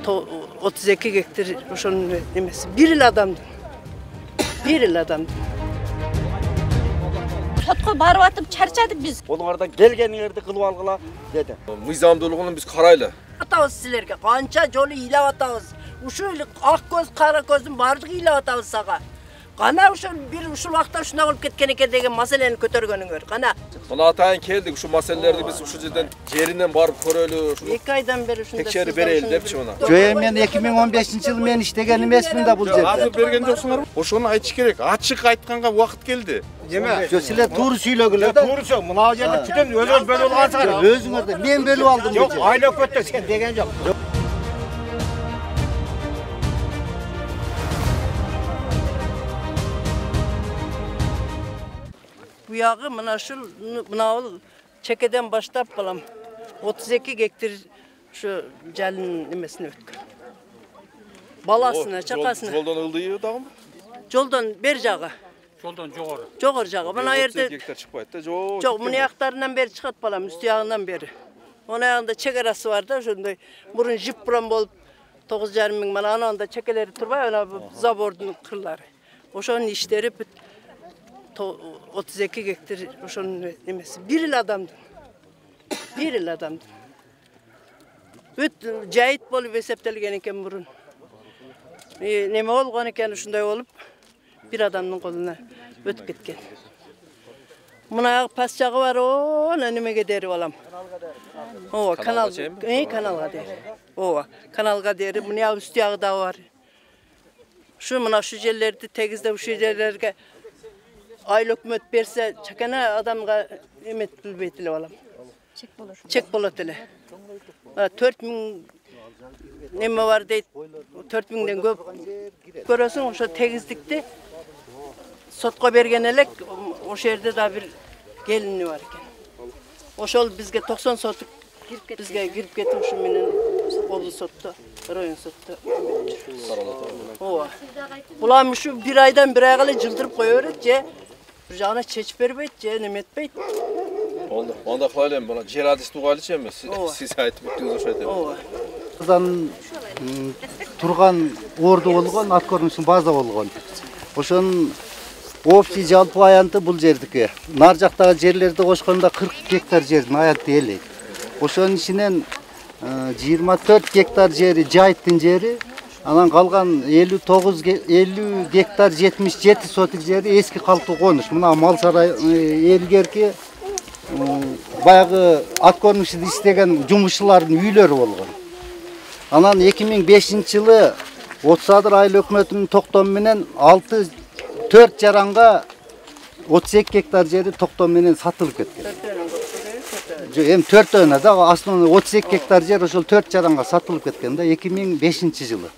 To 32 gektar ошонун немеси. Bir yıl adamdım. Bir yıl adamdım. Sotqa barıp atıp çarçadık biz. Олардан келгениңерди кылып алгыла деди. Мыйзамдуулугун биз карайлы. Атабыз силерге канча жолу ыйлап атабыз. Ушул ак көз, кара көздүн бардыгы ыйлап атабыз сага. Кана ушул бир ушул вакытта ушундай болуп кеткен экен деген маселени көтөргөнүңөр. Кана. Мына атайын келдик, ушу маселелерди биз ушу жерден жеринен барып көрөлү, ушу 2 айдан бери ушундай текшерип берели депчи мына. Жөө мен 2015-жылы мен иштеген эмесмин да бул жерде. Азыр берген жоксуңарбы? Ошону айтыш керек. Ачык айтканга убакыт келди. Эме? Жөө силер туура сүйлөгүлөр да. Туурусу, мына жерде бүтүн өзүңөр бөлүп алгансыңар. Өзүңөр да мен бөлүп алдым. Жок, айлап көттү сен деген жок. Bu yağı mınavul çekeden başlap balam 32 gektar şu jalın nimesini ötkün. Balasına, çakasına. Жолдон ылдый дагымы? Joldan ber jağı. Joldan jogorı. Jogor jağı. Bana yerde Gektar çıkpayt da, jok. çok bunu yaktarından beri çıkat balam, üstü yağından beri. Onun yanında çekerası var da şunday burun jip buran bolup 9,5 ming mana ananda çekeleri turbay ona zabordun kırları. Oşonun işleri 32 gektar oşonun nemesi. Bir yıl adamdım. Bir yıl adamdım. Büt cahit bolup eseptelgen eken burun. Neme olgan eken şunday olup bir adamın koluna ötüp ketken. Mına pasçağı var o nemege deri olam. Ova kanalga deri. Ova kanalga deri. Mına üstü yağı da var. Mına şu jellerdi tegizde şu jellerge aylık hükümet berse çakana adamga emet bilbeytili olam. Çek bolatili. 4.000 neme var deyt. 4.000'den köp görösüň oşo tegizlikti. Sotqa bergen elek oşo yerde da bir gelini var eken. Oşol bizge 90 sotuk bizge girip ketip şu menen kolu sottu, rayon sottu. Ova. Bulam şu bir aydan bir ayga jıldırıp koyuveret je bir jagına çeçip berbeyt je neme etbeyt. Oldu. Onda kılayım bana. Jer adis tuğalıç emes. Siz aytıp bittiniz oşo aytım. Ova. Кыздан турган орду болгон, ат көрүнүшүн база болгон. Ошонун общий жалпы аянты бул жердики. Нар жактагы жерлерди кошкондо 40 гектар жердин аянты эли. Ошонун ичинен 24 гектар жери жайыттын жери, анан калган 50 гектар 77 сотик жери эски калктуу конуш. Мына мал сарай элгерки баягы ат көрүнүшүндө иштеген жумушчулардын үйлөрү болгон. Анан 2005-жылы 30 адыр айыл өкмөтүнүн токтому менен 4 жаранга 32 гектар жери токтому менен сатылып кеткен. Эми 4 да основной 32 гектар жер ошол 4 жаранга сатылып кеткен да 2005-жылы.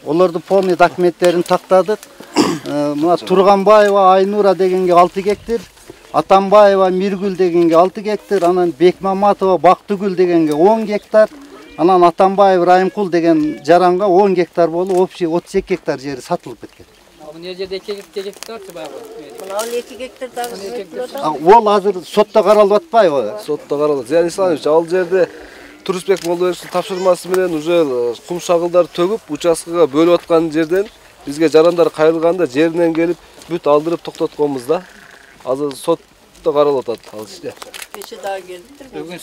Олорду полный документтерин тактадык. Мына Турганбаева Айнура дегенге 6 гектар, Атамбаева Миргүл дегенге 6 гектар, анан Бекмаматова Бактыгүл дегенге 10 гектар. Анан Атамбаев Райымкул деген жаранга 10 гектар болуп, общий 32 гектар жери сатылып кеткен. Мына жерде 2 гектар баягы. Мына 2 гектар дагы. Ол азыр сотто каралып атпайбы? Сотто каралат. Зиян Исламович, ал жерде Турусбек Молдобековдун тапшырмасы менен уже кум шагылдар төгүп, участкага бөлүп аткан жерден бизге жарандар кайрылганда жеринен келип бүт алдырып токтотконбуз да. Азыр сотто каралып атат ал иште. Кече дагы келиптир. Бүгүн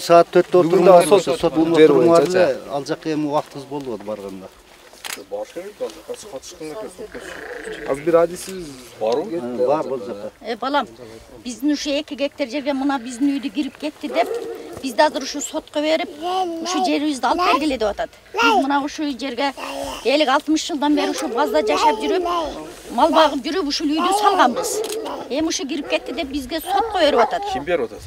саат 4-тө отурган сот отурмар ал жакка эми убактыбыз болбоду барганда. Азыр бир адисибиз барбы? Бар бул жакка. Балам, биздин ушу 2 гектар жерге мына биздин үйдү кирип кетти деп, бизди азыр ушу сотко берип, ушу жерибизди алып бергиле деп атат. Биз мына ушу жерге 50-60 жылдан бери ушу базда жашап жүрүп, мал багып жүрүп, ушул үйдү салганбыз. Эми ушу кирип кетти деп бизге сотко берип атат. Ким берип атат?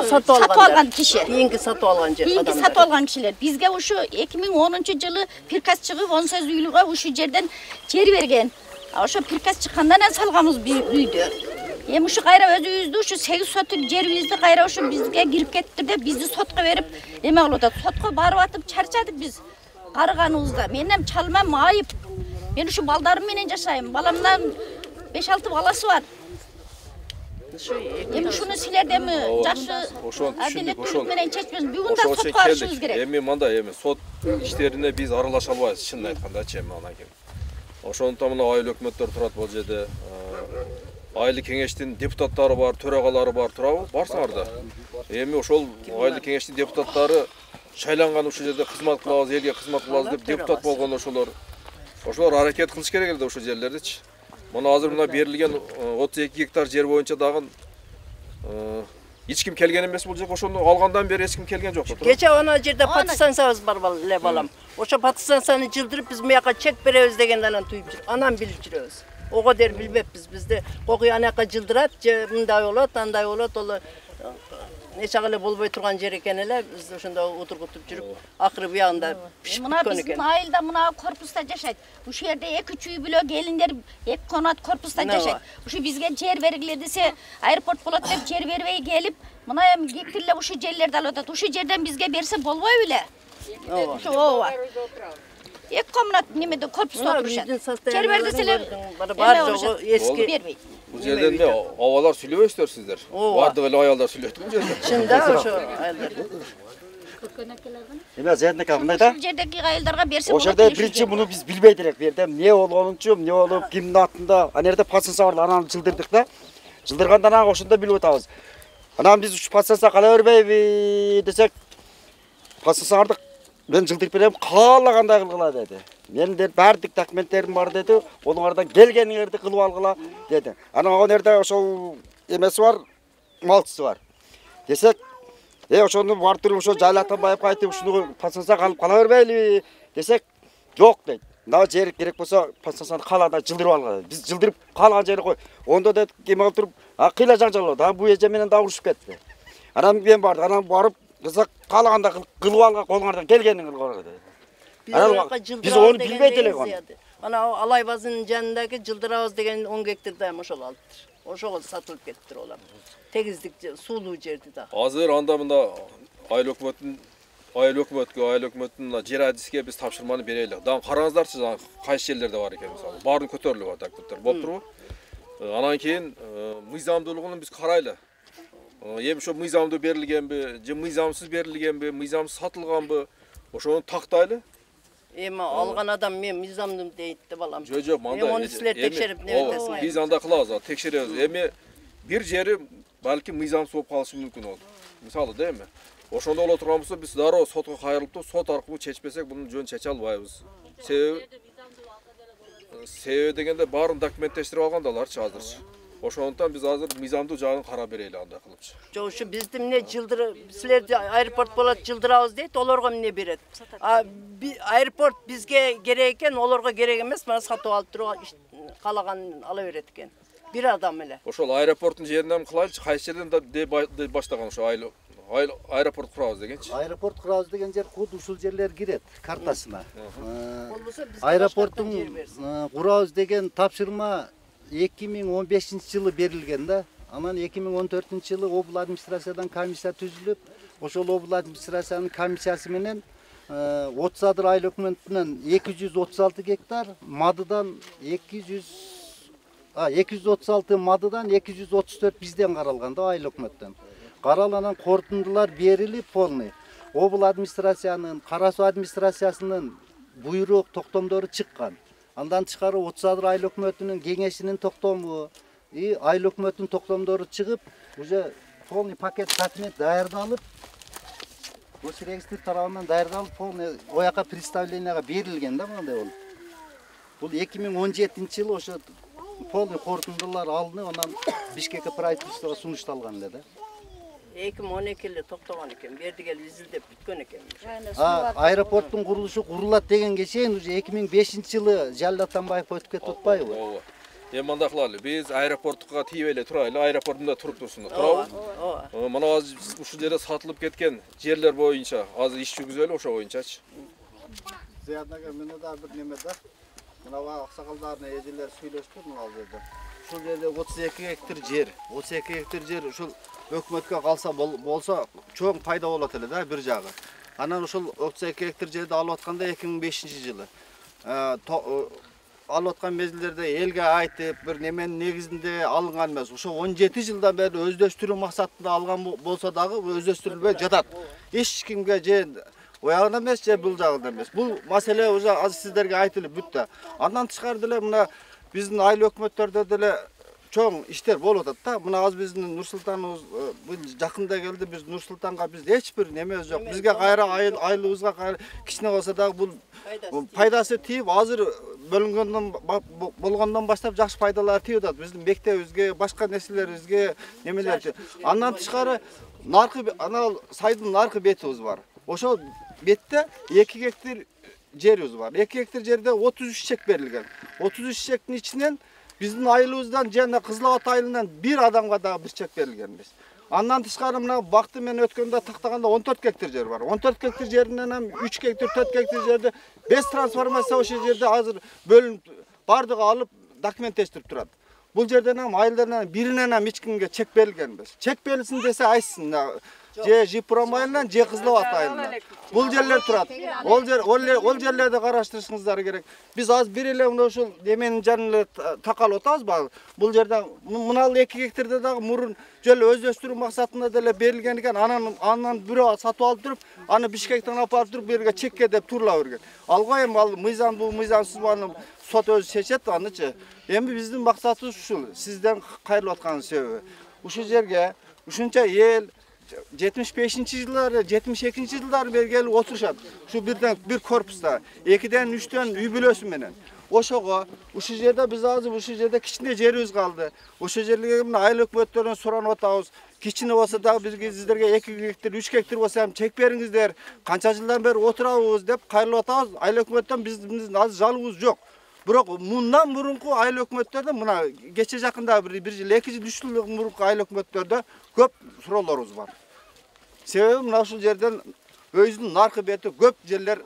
Сатып алган киши. Кийинки сатып алган жер. Кийинки сатып алган кишилер. Бизге ушу 2010-жылы приказ чыгып 18 июлга ушу жерден жер берген. Ошо приказ чыккандан кийин салганбыз үйдү. Эми ушу кайра өзүбүздү ушу 8 сотук жерибизди кайра ушу бизге кирип кетти деп бизди сотко берип, эме кылып атат. Сотко барып атып чарчадык биз. Qarıganızda. Menem çalmam ayıp. Ben şu baldarım menen yaşayım. Balamdan 5-6 balası var. Hem şunu silerdi mi? Jaşı adalet menen çekmez. Bugün de sot karışımız gerek. Эми мындай эми сот иштерине биз аралаша албайбыз, чынын айткандачы эми анан. Ошондуктан мына айыл өкмөттөр турат бул жерде. Айыл кеңештин депутаттары бар, төрагалары бар, турабы? Барсыңар да. Эми ошол айыл кеңештин депутаттары шайланган ушул жерде кызмат кылабыз, элге кызмат кылабыз деп депутат болгон ошолор аракет кылыш керек эле ошол жерлердичи. Мына азыр мына берилген 32 гектар жер боюнча дагы эч ким келген эмес бул жерге. Ошону алгандан бери эч ким келген жок. Geçe ona жерде патыстансабыз бар балам. Ошо патыстансаны жылдырып биз мыяка чек беребиз дегенде анан туюп жүр. Анан билип жүрөбүз. Ого дер билбеппиз. Бизде кокуй анакка жылдырат, же мындай болот, андай болот, ол нече эле болбой турган жер экен эле. Биз ошондо отургутуп жүрүп, акыры буягында пишип Мына бүткөн биздин экен. айылда мына корпуста жашайт. Ушул жерде 2-3 үй бүлө келиндер 2 конат корпуста жашайт. Ушу бизге жер бергиле десе, аэропорт болот деп жер бербей келип, мына эми гектирлеп ушу жерлерди алып атат. Ушу жерден бизге берсе болбойбу беле? Ушу ооба. 2 комнат немеде корпуста отурушат. Жер бер деселер, бар жогу эски бербейт. Бул жерден эле абалар сүйлөбөйсүздөр сиздер. Бардык эле аялдар сүйлөйт бул жерде. чында ошо айылдар. Эме Зейнек мындай да. Ушул жердеги айылдарга берсе Ошол болот. жерде биринчи муну биз билбей делек берди. Эмне болгонунчу, эмне болуп, кимдин атында, ана жерде пассанса бар, анан жылдырдык да. Жылдыргандан ага ошондо билип атабыз. Анан биз ушу пассанса кала бербейби десек, пассансарды мен жылдырып берем, каалагандай кылгыла деди. Менде бардык документтерим бар деди. Олардан келгениңерди кылып алгыла деди. Анан ал жерде ошол эмеси бар, малчысы бар. Десек, ошону барып туруп ошо жайлатанбай кайтып ушуну пассанса калып кала бербейли десек, жок дейт. Мына жер керек болсо пассансаны калаада жылдырып алгыла. Биз жылдырып калган жери кой. Ондо да кеме алып туруп, кыйла жаңжал болду. Да бу эже менен да урушуп кетти. Анан мен бардым, анан барып кызак калаганда кылып алган колуңардан келгениң кылгыла деди. Биз onu bilbey делек onu. Ana Alaybaz'ın janındagi жылдырабыз деген 10 гектар да ошол алыптыр. Ошого сатылып кетиптир олар. Тегиздик суулуу жерди да. Азыр анда мында айыл өкмөттүн жер адиске биз тапшырманы берели. Дагы караңыздарчы, кайсы жерлерде бар экен мисалы. Баарын көтөрүлүп атат документтер. Болуп турбу? Анан кийин мыйзамдуулугун биз карайлы. Эми ошо мыйзамдуу берилгенби, же мыйзамсыз берилгенби, мыйзамсыз сатылганбы, ошону тактайлы. Эми алган адам мен мыйзамдым дейт да балам. Жок, мында. Эми силер текшерип не этесиңер? Биз анда кылабыз, текшеребиз. Эми бир жери балки мыйзамсыз болуп калышы мүмкүн болот. Мисалы да эми. Ошондо боло турган болсо биз дароо сотко кайрылып, сот аркылуу чечпесек, буну жөн чече албайбыз. Себеби дегенде баарын документтештирип алгандаларчы азырчы. Ошондуктан биз азыр мыйзамдуу жагын карап берели андай кылыпчы. Жок, ушу бизди эмне жылдырып, силерди аэропорт болот жылдырабыз дейт, олорго эмне берет? Аэропорт бизге керек экен, олорго керек эмес, мына сатып алып туруп калаганын ала берет экен. Бир адам эле. Ошол аэропорттун жеринен кылайлычы, кайсы жерден да баштаган ошо аэропорт курабыз дегенчи. Аэропорт курабыз деген жер куд ушул жерлер кирет картасына. Аэропорттун курабыз деген тапшырма 2015-жылы берилген да. Анан 2014-жылы обл администрациядан комиссия түзүлүп, ошол обл администрациянын комиссиясы менен 30 адыр айыл өкмөтүнөн 236 гектар, мадыдан 236 мадыдан 234 бизден каралган да айыл өкмөттөн. Каралган корутундулар берилип полный. Обл администрациянын, Кара Суу администрациясынын буйрук токтомдору чыккан. Андан тышкары 30 адыр айыл өкмөтүнүн кеңешинин токтому, айыл өкмөтүнүн токтомдору чыгып, уже полный пакет документ даярдалып, Госрегистр тарабынан даярдалып, полный ояка представленияга берилген да мындай болуп. Бул 2017-жылы ошо полный корутундулар алынып, анан Бишкекке правительствого сунушталган эле да. 2012-жылы токтогон экен, берди келип изилдеп бүткөн экен. Аэропорттун курулушу курулат дегенге чейин уже 2005-жылы Жалил Атамбаев өтүп кетип атпайбы? Ооба. Эми мындай кылалы, биз аэропортко тийбей эле турайлы, аэропортунда туруп турсун, туурабы? Ооба. Мына азыр ушул жерде сатылып кеткен жерлер боюнча азыр иш жүргүзөлү ошо боюнчачы. Зыянага менде да бир неме да. Мына аксакалдардын эжелери сүйлөштү мына жерде. Ушул жерде 32 гектар жер, 32 гектар жер ушул өкмөткө калса болсо чоң пайда болот эле да бир жагы. Анан ошол 32 гектар жерди алып атканда 2005-жылы. Алып аткан мезгилдерде элге айтып, бир неменин негизинде алынган эмес. Ошо 17 жылдан бери өздөштүрүү максатында алган болсо дагы өздөштүрүлбөй жатат. Эч кимге же оягына эмес, же бул жагына эмес. Бул маселе уже азыр сиздерге айтылып бүттү. Андан тышкары деле мына биздин айыл өкмөттөрдө деле чоң иштер болуп атат да. Мына азыр биздин Нур-Султаныбыз бул жакында келди. Биз Нур-Султанга биз эч бир немебиз жок. Бизге кайра айылыбызга кайра кичине болсо дагы бул пайдасы тийип, азыр болгондон баштап жакшы пайдалар тийип атат. Биздин мектебибизге, башка нерселерибизге, немелерчи. Андан тышкары наркы анал сайдын наркы бетибиз бар. Ошол бетте 2 гектар жерибиз бар. 2 гектар жерде 33 чек берилген. 33 чектин ичинен биздин айылыбыздан жана Кызылабад айылынан бир адамга дагы бир чек берилген эмес. Андан тышкары мына бакты мен өткөндө тактаганда 14 гектар жер бар. 14 гектар жеринен 3 гектар, 4 гектар жерде без трансформация ошол жерде азыр бөлүнүп бардыгы алып документтештирип турат. Бул жерден айылдардан биринен эч кимге чек берилген эмес. Чек берилсин десе айтсын. Же Жипром айылынан, же Кызылабад айылынан. Бул жерлер турат. Ол жерлерди караштырышыңыздар керек. Биз аз бир эле мына ушул неменин жанына такалып атабызбы? Бул жерде мына 2 гектарда дагы мурун жолу өздөштүрүү максатында деле берилген экен. Анан бирөө сатып алып туруп, аны Бишкектен алып туруп берге чекке деп турула берген. Алга эми ал мыйзам бул мыйзамсыз аны сот өзү чечет анычы. Эми биздин максатыбыз ушул. Сизден кайрылып аткан себеби. Ушул жерге ушунча эл 75-жылдары, 72-жылдары бери келип отурушат. Ушу бир корпуста, 2ден 3дөн үй бүлөсү менен. Ошого ушул жерде биз азыр ушул жерде кичине жерибиз калды. Ошол жерге мына айыл өкмөттөрүнөн суранып атабыз. Кичине болсо дагы бизге сиздерге 2 гектар, 3 гектар болсо ham чек бериңиздер. Канча жылдан бери отурабыз деп кайрылып атабыз. Айыл өкмөттөн биздин азыр жалыбыз жок. Бирок мындан мурунку айыл өкмөттөрдө мына кече жакында бир жыл, 2 жыл, 3 жыл мурунку айыл өкмөттөрдө көп суроолорубуз бар. Себеби мына ушул жерден өзүнүн наркы бети көп жерлер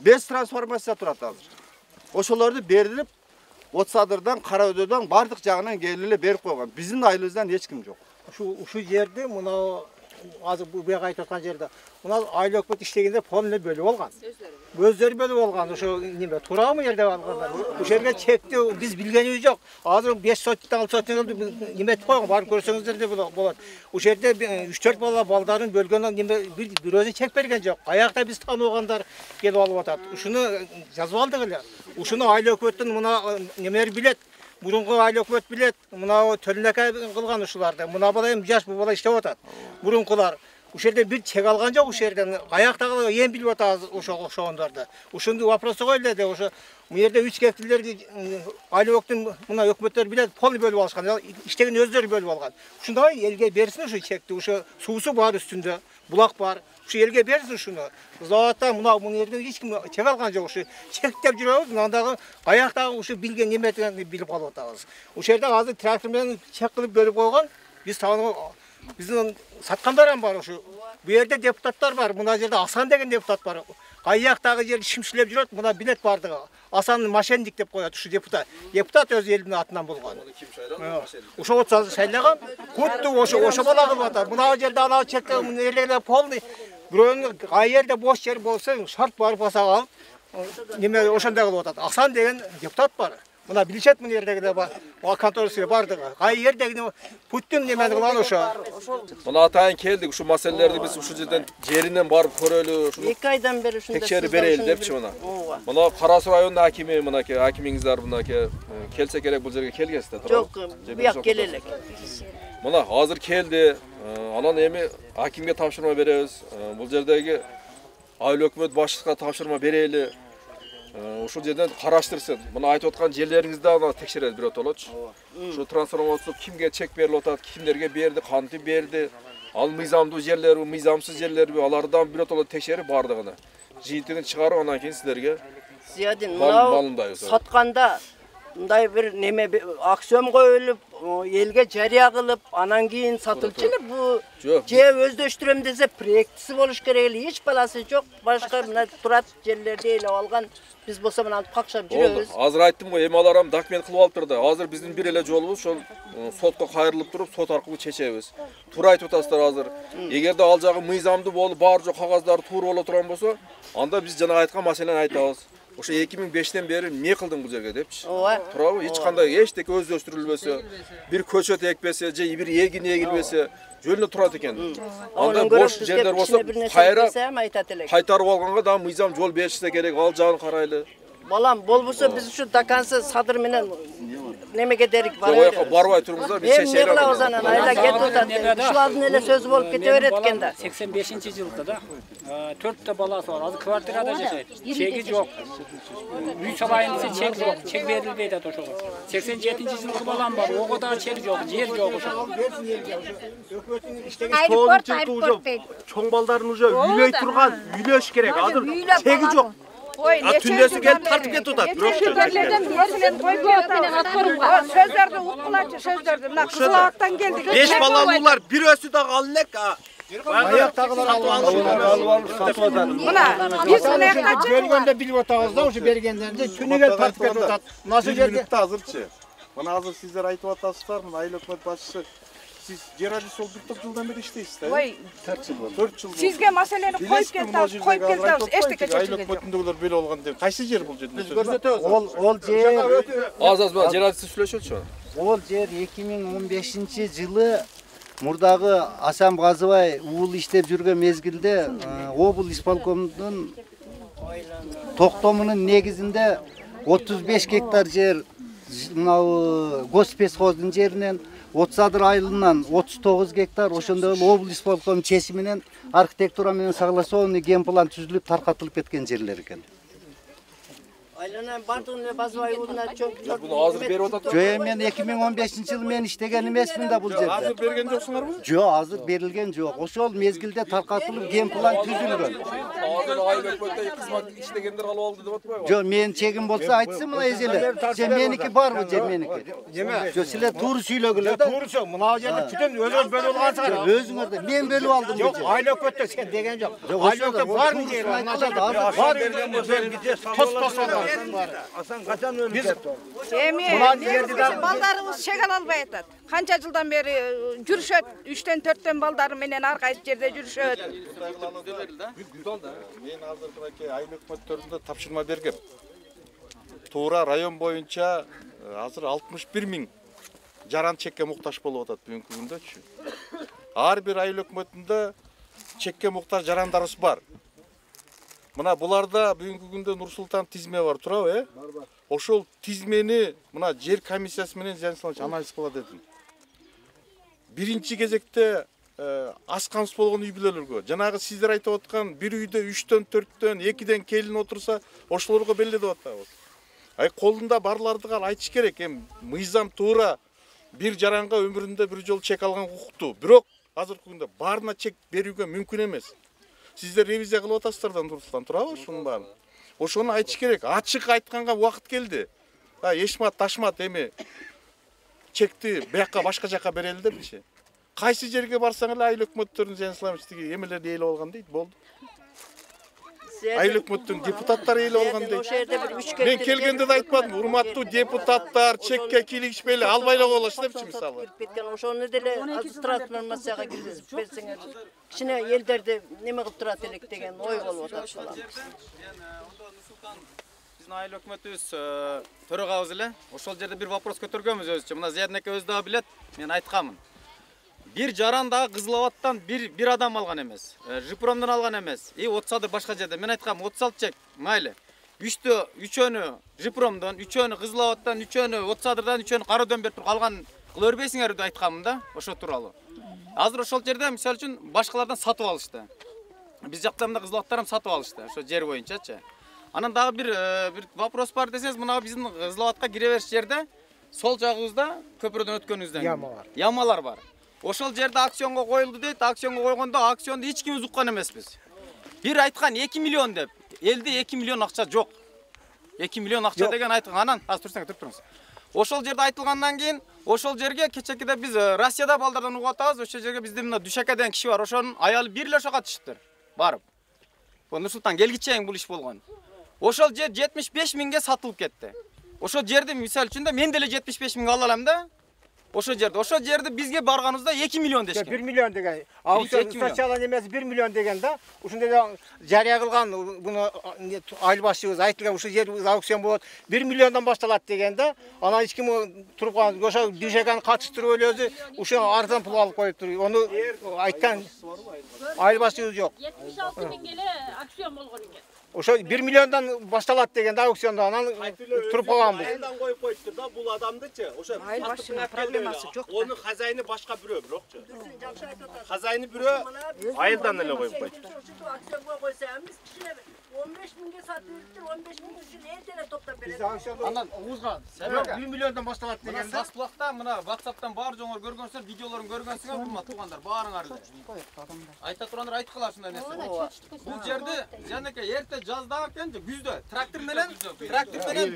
без трансформация турат азыр. Ошолорду берилип, Отсадырдан, Караөдөдөн бардык жагынан келип эле берип койгон. Биздин айылыбыздан эч ким жок. Ушул жерде мына азыр бу бек айтып аткан жерде мына айыл өкмөт иштегенде полный бөлүп алган. Өздөрү бөлүп алган. Ошо неме туурабы жерде алгандар. Ушул жерге чекти биз билгенибиз жок. Азыр 5 сотта 6 сотта неме этип койгон. Барып көрсөңүздөр деп болот. Ушул жерде 3-4 балдарын бөлгөндөн неме бирөөсү чек берген жок. Аякта биз тааныбагандар келип алып атат. Ушуну жазып алдык эле. Ушуну айыл өкмөттүн мына немелер билет. Мурунку айыл өкмөт билет. Мына төлнөкө кылган ушуларды. Мына бала эми жаш, бул бала иштеп атат. Мурункулар ушул жерде бир чек алган жок, ушул жерден аяктагы эми билип атабыз ошондорду. Ушунду вопросу койлу эле, ошо бу жерде 3 гектарлерди айыл өкмөттүн мына өкмөттөр билет, полный бөлүп алышкан, иштеген өздөрү бөлүп алган. Ушундай элге берсин ушу чекти, ушу суусу бар үстүндө, булак бар. Ушу элге берсин ушуну. Заводта мына бу жерде эч ким чек алган жок, ушу чектеп жүрөбүз, мындагы аяктагы ушу билген неметени билип калып атабыз. Ушул жерде азыр трактор менен чек кылып бөлүп койгон. Биз таанып биздин саткандар ham бар ушу. Бу жерде депутаттар бар. Мына жерде Асан деген депутат бар. Аяктагы жерди шимшилеп жүрөт. Мына билет бардыгы. Асан мошенник деп коет ушу депутат. Депутат өз элинин атынан болгон. Ошо отса шайлаган. Кутту ошо бала кылып атат. Мына жерде ана чекте эле полный бирөөнүн кай жерде бош жер болсо шарт барып басага алып неме ошондой кылып атат. Асан деген депутат бар. Мына билишет мына жердеги бар. Конторасы бардыгы. Кай жердеги Путтин немени кылган ошо. Мына атайын келдик, ушу маселелерди биз ушул жерден жеринен барып көрөлү, ушуну 2 айдан бери ушундай текшерип берели депчи мына. Мына Кара Суу районунун акими мынакей акимиңиздер мынакей келсе керек бул жерге келгенсиздер, туурабы? Жок, буяк келе элек. Мына азыр келди. Анан эми акимге тапшырма беребиз. Бул жердеги айыл өкмөт башчысына тапшырма берели. Ушул жерден караштырсын. Мына айтып аткан жерлериңизди аны текшерели бирөтөлөчү. Ушу трансформация кимге чек берилип атат, кимдерге берди, кантип берди, ал мыйзамдуу жерлерби, мыйзамсыз жерлерби, алардан бирөтөлө текшерип бардыгын жыйынтыгын чыгарып, анан кийин сиздерге Зиядин, мына сатканда мындай бир неме аксиом коюлуп, элге жарыя кылып, анан кийин сатылчу эле бу же өздөштүрөм десе проектisi болуш керек эле. Эч баласы жок, башка мына турат жерлерди ээлеп алган. Биз болсо мына какшап жүрөбүз. Азыр айттым го, эми алар ham документ кылып алыптыр да. Азыр биздин бир эле жолубуз ошол сотко кайрылып туруп, сот аркылуу чечебиз. Туура айтып атасыздар азыр. Эгерде ал жагы мыйзамдуу болуп, баары жок кагаздары туура боло турган болсо, анда биз жана айткан маселени айтабыз. Ошо 2005-тен бери эмне кылдың бул жерге депчи. Туурабы? Эч кандай эчтеке өздөштүрүлбөсө, бир көчөт экпесе, же бир эгин эгилбесе, жөнүндө турат экен. Анда бош жерлер болсо, кайра кайтарып алганга да мыйзам жол беришсе керек, ал жагын карайлы. Балам, болбосо биз ушу докансы садыр менен немеге дерик бара беребиз. Барбай турубуздар, биз чечелик. Эмне кылабыз анан? Айла кетип атат. Ушулардын эле сөзү болуп кете берет экен да. 85-жылда да 4 баласы бар. Азыр квартирада жашайт. Чеги жок. Үй салайын десе чек жок. Чек берилбейт ат ошого. 87-жылкы балам бар. Ого да чек жок, жер жок ошо. Чоң балдарын уже үйлөй турган, үйлөш керек. Азыр чеги жок. Түндесі келіп тартып кетіп отады. Сөздерді ұққылашы, сөздерді. Мына Қызылағаттан келдік. 5 балалылар бір өсі дағы алынек. Аяқтағылар алып Мына, біз мына яққа бергенде біліп отағыз да, уже бергендерінде түніге тартып кетіп отады. Насыл жерде? Азырчы. Мына азыр сіздер айтып атасыздар, мына айыл өкмет басшысы. Siz Gerardi sol bir yıldan beri işteyiz. Oy. 4 yıl. Sizge meseleni koyup geldiğiniz. Eşlik edeceğiz. Aylık mötündeler böyle olgan deyip. Kaysı yer bu жерде? Ол жер Az Gerardi сүйлөшөлчү. Ол жер 2015-жылы мурдагы Асам Газыбай уул иштеп жүргөн мезгилде облус исполкомунун токтомунун негизинде 35 гектар жер мынау госпесхоздун жеринен 30 адыр айылынан 39 гектар ошондой облус исполком чечиминен архитектура менен согласованный генплан түзүлүп таркатылып кеткен жерлер экен. Айланан бардыгын Базыбай уулуна чөп. Буну азыр берип атат. Жок, мен 2015-жылы мен иштеген эмесмин да бул жерде. Азыр берген жоксуңарбы? Жок, азыр берилген жок. Ошол мезгилде таркатылып генплан түзүлгөн. Азыр айыл өкмөттө кызмат иштегендер алып алды деп атпайбы? Жок, мен чегим болсо айтсын мына эжелер. Же меники барбы, же меники? Неме? Жок, силер туура сүйлөгүлөр да. Туурусу, мына жерде бүтүн өзүңөр бөлүп алгансыңар. Өзүңөр мен бөлүп алдым. Жок, айыл өкмөттө сен деген жок. Айыл өкмөттө бар мы жер? Бар берген болсо Асан kaçan ölüp кетті. Балдарыбыз чек ала албай атат. Канча жылдан бери жүрүшөт, 3-тен 4-тен балдары менен ар кайсы жерде жүрүшөт. Мен азыркы айыл өкмөттөрүндө тапшырма бергем. Туура район боюнча азыр 61 000 жаран чекке муктаж болуп атат бүгүнкү күндөчү. Ар бир айыл өкмөтүндө чекке муктаж жарандарыбыз бар. Мына буларда бүгүнкү күндө Нурсултан тизме бар, турабы, Бар. Ошол тизмени мына жер комиссиясы менен жаңылыш анализ кылат дедим. Биринчи кезекте асканыс болгон үй бүлөлөргө, жанагы сиздер айтып аткан бир үйдө 3-төн 4-төн 2-ден келин отурса, ошолорго белгилеп атабыз. Ай колунда барлардыга айтыш керек, эми мыйзам туура бир жаранга өмүрүндө бир жол чек алган укуктуу. Бирок азыркы күндө баарына чек берүүгө мүмкүн эмес. Сиздер ревизия кылып атасыздар да Нурсултан, турабы ушунун баарын? Ошону айтыш керек. Ачык айтканга убакыт келди. Эшмат, ташмат эми чекти бияка башка жака берели депчи. Кайсы жерге барсаң эле айыл өкмөттөрүнүн жаңылыштыгы эмелерди ээлеп алган дейт, болду. Айыл өкмөттүн депутаттары ээлеп алган дейт. Мен келгенде да айтпадым, урматтуу депутаттар чекке кийлигишпейли албай эле коелачу депчи мисалы. Ошону деле администрациянын киргизип берсеңер. Кичине элдерди неме кылып турат элек деген ой болуп атат балам. Биздин айыл өкмөтүбүз төрөгабыз эле. Ошол жерде бир вопрос көтөргөнбүз өзүчө. Мына Зияднеке өзү дагы билет, мен айтканмын. Бир жаран дагы Кызылабадтан бир адам алган эмес. Жипромдон алган эмес. 30 адыр башка жерде. Мен айткам 36 чек, майлы. 3-өнү Жипромдон, 3-өнү Кызылабадтан, 3-өнү 30 адырдан, 3-өнү Караөдөн берип туруп калган кыла бербейсиңер деп айткаммын да, ошо тууралуу. Азыр ошол жерде мисалы үчүн башкалардан сатып алышты. Биз жактан да Кызылабадтар сатып алышты, ошо жер боюнчачы. Анан дагы бир вопрос бар десеңиз, мына биздин Кызылабадка кире бериш жерде сол жагыбызда көпүрөдөн өткөнүбүздөн ямалар бар. Ошол жерде акционго коюлду дейт, акционго койгондо акционду эч кимибиз уккан эмеспиз. Бир айткан 2 миллион деп, элде 2 миллион акча жок. 2 миллион акча деген айтылган. Анан азыр туруп туруңуз. Ошол жерде айтылгандан кийин, ошол жерге кечекеде биз Россияда балдардан угуп атабыз. Ошол жерге биздин мына Дүшака деген киши бар. Ошонун аялы бир эле ошо катышыптыр. Барып. Нурсултан келгичейин бул иш болгон. Ошол жер 75 миңге сатылып кетти. Ошол жерди мисал үчүн мен деле 75 миңге ала алам да. Ошол жерди бизге барганыбызда 2 миллион дешкен. 1 миллион деген. Аукцион социалдын эмеси 1 миллион деген да. Ушундай жарыя кылган буну айыл башчыбыз айтылган ушул жер аукцион болот 1 миллиондон башталат деген да. Анан эч ким турган ошо Дүшаканы катыштырып элөзү ушул арзан пул алып коюптур. Ону айткан айыл башчыбыз жок. 76 миң эле аукцион болгон экен. Ошо 1 миллиондан башталат деген да аукциондо анан туруп калганбыз. Айылдан коюп коюптур да бул адамдычы. Ошо айыл башчынын проблемасы жок. Онун хозяйыны башка бирөө, бирокчу. Хозяйыны бирөө айылдан эле коюп койтур. Акцияга койсаңыз, кичине 15 миңге сатып бериптир, 15 миң үчүн эртеле топтоп берет. Анан угузган. 1 миллиондон башталат деген да. Сасбулакта мына WhatsApp'тан баар жоңор көргөнсүздөр, видеолорун көргөнсүңөр, урмат туугандар, баарыңар эле. Айта тургандар айтып каласыңдар нерсе. Бул жерди жанеке эрте жазда экен, күздө трактор менен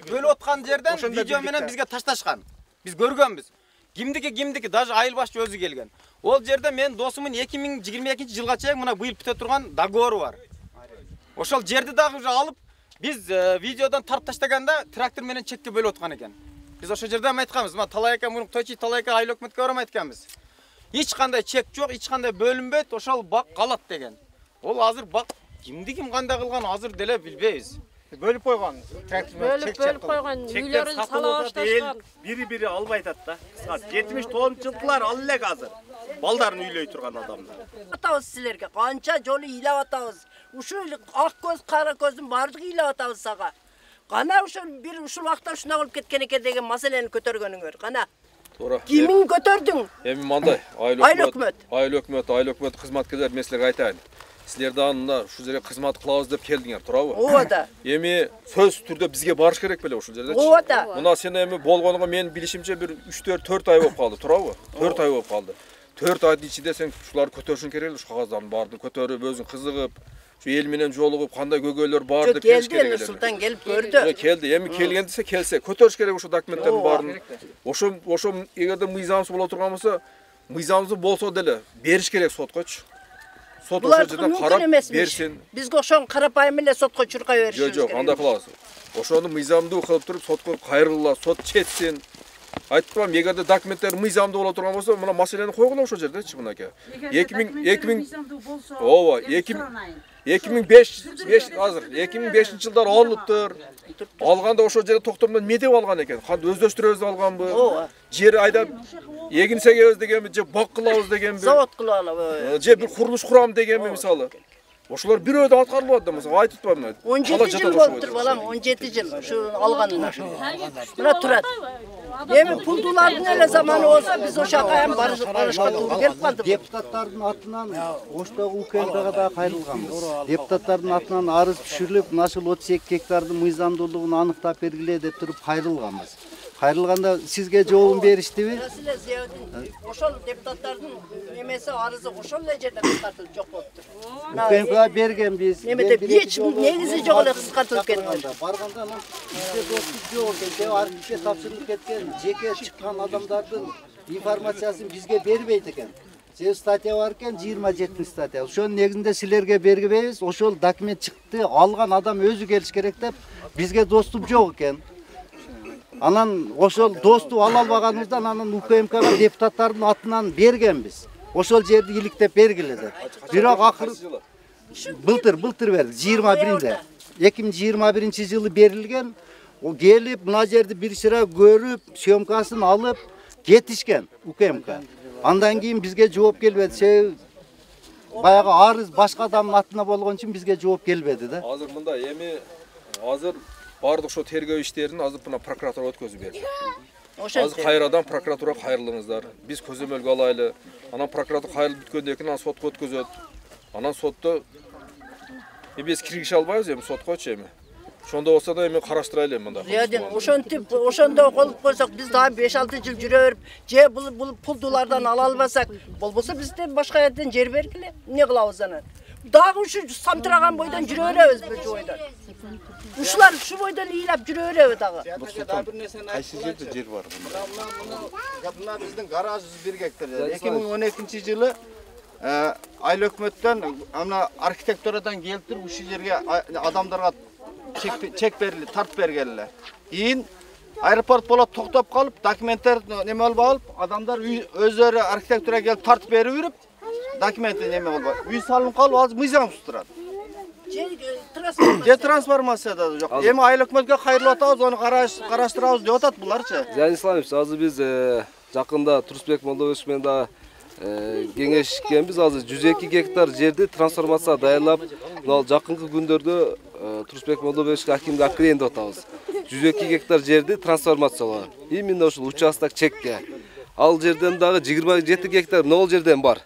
бөлүп аткан жерден видео менен бизге ташташкан. Биз көргөнбүз. Кимдики даже айыл башчы өзү келген. Ол жерде мен досумун 2022-жылга чейин мына быйыл бүтө турган договору бар. Ошол жерди дагы уже алып, биз видеодон тарып таштаганда трактор менен чекке бөлүп аткан экен. Биз ошол жерде айтканбыз, мына Талайка мурун Тойчи Талайка айыл өкмөткө барам айтканбыз. Эч кандай чек жок, эч кандай бөлүнбөйт, ошол бак калат деген. Ол азыр бак ким кандай кылган азыр деле билбейбиз. Бөлүп койгон трактор менен Бөлүп койгон, үйлөрүн сала башташкан. Бири албай атат да. 79-жылдылар ал эле азыр. Балдарын үйлөй турган адамдар. Атабыз силерге канча жолу ыйлап атабыз. Ушул ак көз, кара көздүн баардыгы ыйлап атабыз сага. Кана ушул бир ушул вакытта ушуна болуп кеткен экен деген маселени көтөргөнүңөр. Кана. Туура. Кимин көтөрдүң? Эми мындай, айыл өкмөт кызматкерлер мен силерге айтайын. Силер да мына ушул жерге кызмат кылабыз деп келдиңер, туурабы? Ооба да. Эми сөз түрдө бизге барыш керек беле ушул жердечи? Ооба да. Мына сен эми болгонго мен билишимче бир 3-4 ай болуп калды, туурабы? 4 ай болуп калды. 4 айдын ичинде сен ушуларды көтөрүшүң керек эле, ушу кагаздардын баардыгын көтөрүп, өзүң кызыгып, ушу эл менен жолугуп, кандай көйгөйлөр бар деп келиш керек эле. Келди, Султан келип көрдү. Келди, эми келген десе келсе, көтөрүш керек ушу документтердин баарын. Ошо эгерде мыйзамсыз боло турган болсо, мыйзамсыз болсо деле бериш керек соткочу. Сот ошол жерден карап берсин. Бизге ошону карапайым эле сотко чуркай беришибиз керек. Жок, андай кылабыз. Ошону мыйзамдуу кылып туруп сотко кайрылгыла, сот четсин. Айтып турам, эгерде документтер мыйзамдуу боло турган болсо, мына маселени койгула ошол жердечи мынакей. 2005-жылдары алыныптыр. Алганда ошол жерде токтомдон эмне деп алган экен? Кантип өздөштүрөбүз деп алганбы? Жер айдап эгинсе кебиз дегенби, же бак кылабыз дегенби? Завод кылып алабыз. Же бир курулуш курам дегенби мисалы? Ошолор бирөөдө аткарылып атты мисалы, айтып турам. 17 жыл болуптур балам, 17 жыл ушу алганына. Мына турат. Эми пулдулардын эле заманы болсо биз ошого ham барышка туура келип калдык. Депутаттардын атынан оштогу УКМКга да кайрылганбыз. Депутаттардын атынан арыз түшүрүлүп, мына ушул 32 гектардын мыйзамдуулугун аныктап бергиле деп туруп кайрылганбыз. Кайрылганда сизге жообун бериштиби? Ошол депутаттардын немеси арызы ошол эле жерде кыскартылып жок болуптур. УКМКга бергенбиз. Немеде эч негизи жок эле кыскартылып кетти. Барганда бизде достук жок экен, архивге тапшырылып кеткен жеке чыккан адамдардын информациясын бизге бербейт экен. Же статья бар экен, 27 статья. Ошонун негизинде силерге бергибейбиз. Ошол документ чыкты, алган адам өзү келиш керек деп бизге доступ жок экен. Анан ошол доступ ала албаганыбыздан анан УКМКга депутаттардын атынан бергенбиз. Ошол жерди иликтеп бергиле деп. Бирок акыры былтыр берди, 21-нде. 2021-жылы берилген. О келип мына жерди бир сыра көрүп, съемкасын алып кетишкен УКМК. Андан кийин бизге жооп келбеди. Себеби баягы арыз башка адамдын атына болгон үчүн бизге жооп келбеди да. Азыр мындай, эми азыр бардык ошо тергөө иштерин азыр мына прокуратура өткөзүп берди. Азыр кайрадан прокуратура кайрылыңыздар. Биз көзөмөлгө алайлы. Анан прокуратура кайрылып бүткөндөн кийин анан сотко өткөзөт. Анан сотто биз киргише албайбыз эми соткочу эми. Ошондо болсо да эми караштырайлы мында. Ошентип ошондо колуп койсок биз дагы 5-6 жыл жүрө берип, же бул пулдулардан ала албасак, болбосо бизде башка жерден жер бергиле. Эмне кылабыз анан? Dağı şu samtıragan boydan jüre berебiz bu boydan. Uşular şu boydan iylap jüre berебiz dağı. Kayсы жерде жер бар? Bunlar bizden garaj 101 hektar. 2012 yılı Aylı Hökümet'ten arkitekturadan gelip şu yerge adamlara çek berili, tart bergeliler. İyin aeroport bola toktop kalıp dokumentler neme olup alıp adamlar özleri arkitektura gelip tart beri verip dokumenti neme olup uy salınıp kalıp az mıyzam tutturadi. Je transformasiyada da yok. Emi Aylı Hökümet'e hayırlı atağız, onu qaraştırabız деп атат буларчы. Зиян Исламович, азыр биз жакында Турусбек Молдобекович менен да кеңешкенбиз. Азыр 102 гектар жерди трансформация даярлап, мына жакынкы күндөрдө Турусбек Молдобековичке акимге алып кирейин деп атабыз. 102 гектар жерди трансформациялап, именно ушул участок чекке. Ал жерден дагы 27 гектар могул жерден бар.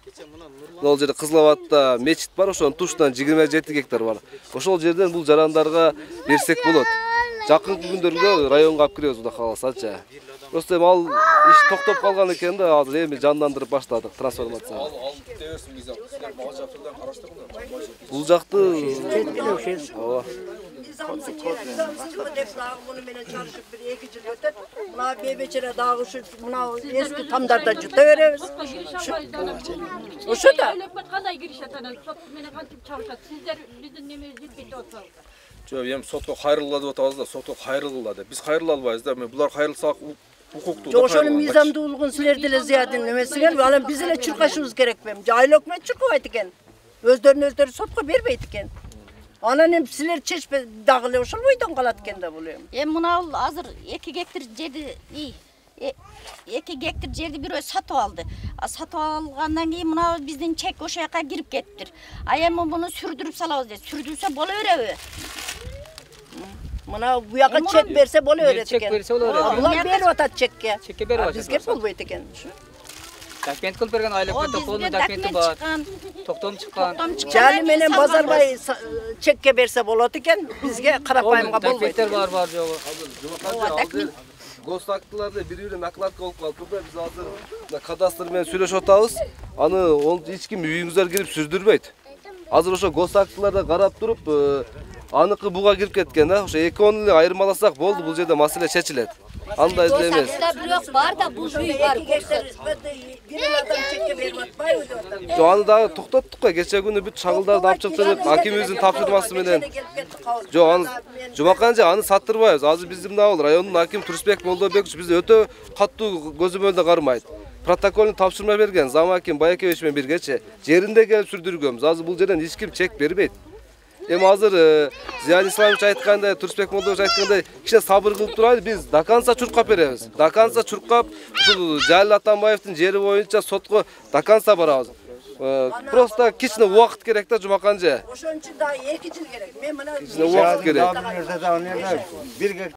Ол жерде Кызылабадта мечит бар, ошонун тушунан 27 гектар бар. Ошол жерден бул жарандарга берсек болот. Жакынкы күндөрдө районго алып киребиз, Кудай кааласачы. Просто ал иш токтоп калган экен да, азыр эми жандандырып баштадык трансформация. Бул жакты ооба. Bunu menen çalışıp bir 2 yıl ötet. Buna bebeçere dağı şu buna eski tamdarda juta berебиz. Oşo da. Qanday giriş atanan, sot menen kantip çalışat. Sizler bizdin neme жетпейт деп атсаңыз. Жок, эми сотко кайрылгыла деп атабыз да, сотко кайрылгыла деп. Биз кайрыла албайбыз да, булар кайрылсак укуктуу. Жок, ошонун мыйзамдуулугун силер деле зыядын эмесиңер, анан биз эле чуркашыбыз керек бем. Айыл өкмөт чуркабайт экен. Өздөрүн сотко бербейт экен. Анан эми силер чечпе дагы эле ошол бойдон калат экен да бул эми. Эми мына азыр 2 гектар жерди 2 гектар жерди бирөө сатып алды. Сатып алгандан кийин мына биздин чек ошо жака кирип кетиптир. Эми муну сүрдүрүп салабыз дейт. Сүрдүрсө боло береби? Мына буяка чек берсе боло берет экен. Чек берсе боло берет. Булар берип атат чекке. Чекке берип атат. Бизге болбойт экен. Документ кылып берген Айыл Hökümet токтоонун документи бар. Токтом чыккан. Жали менен Базарбай чекке берсе болот экен. Бизге карапайымга болбойт. Документтер бар жогу. Гос актыларды бири-бири накладка болуп калып да, биз азыр кадастр менен сүйлөшүп атабыз. Аны эч ким үйүңүздөр кирип сүрдүрбөйт. Азыр ошо гос актыларда карап туруп, аныкы буга кирип кеткен да. Ошо экөөнү эле айырмаласак болду, бул жерде маселе чечилет. Андай эле эмес. Бирок бар да бул үй бар. Бир адам чекке берип атпайбы деп атам. Жок, аны дагы токтоттук го. Кече күнү бүт чагылдарды алып чыкты деп акимибиздин тапшырмасы менен. Жок, аны Жумаканжы аны саттырбайбыз. Азыр биздин мына райондун аким Турусбек Молдобекович бизди өтө каттуу көзөмөлдө кармайт. Протоколун тапшырма берген зам аким Байкевич менен биргече жеринде келип сүрдүргөнбүз. Азыр бул жерден эч ким чек бербейт. Эми азыр Зиян Исламович айткандай, Турусбек Молдобекович айткандай, кичине сабыр кылып турайлы, биз до конца чуркап беребиз. До конца чуркап, ушул Жалил Атамбаевдин жери боюнча сотко до конца барабыз. Просто кичине убакыт керек да, Жумаканжы. Ошон үчүн да 2 жыл керек. Мен мына убакыт керек.